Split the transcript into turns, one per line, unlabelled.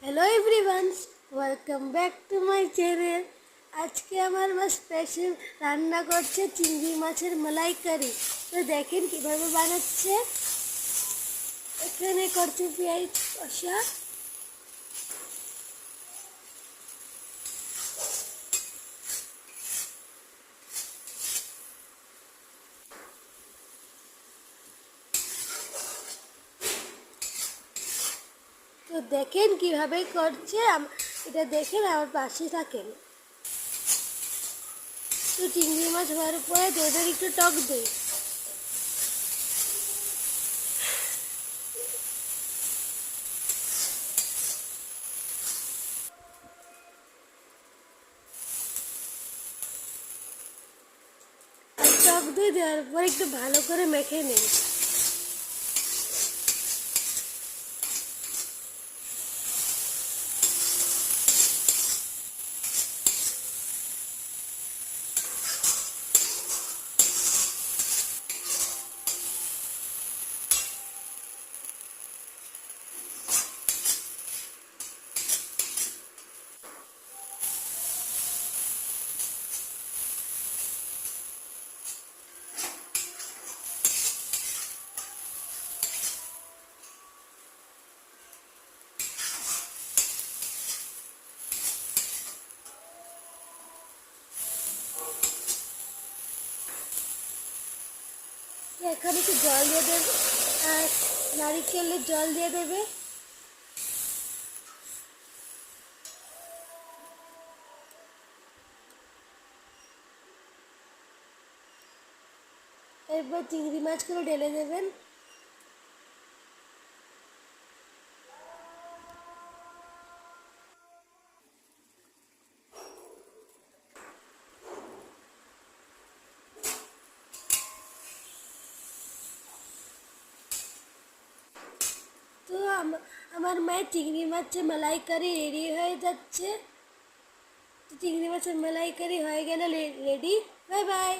Hello everyone, welcome back to my channel. আজকে আমার মা স্পেশাল রান্না করছে চিংড়ি মাছের মালাইকারি। তো দেখেন কীভাবে বানাচ্ছে। এখানে করছে পেঁয়াজ কষা, তো দেখেন কীভাবে করছে। এটা দেখেন, আমার পাশে থাকেন। তো চিংড়ি মাছ হওয়ার পরে ওদের একটু টক দিই। আর টক দই দেওয়ার পর একটু ভালো করে মেখে নিই। এখানে একটু জল দিয়ে দেবে, আর নারিকেলের জল দিয়ে দেবে। এরপর চিংড়ি মাছগুলো ঢেলে দেবেন। তো আমার মায়ের চিংড়ি মাছের মালাইকারি রেডি হয়ে যাচ্ছে। তো চিংড়ি মাছের মালাইকারি হয়ে গেলে রেডি। Bye bye.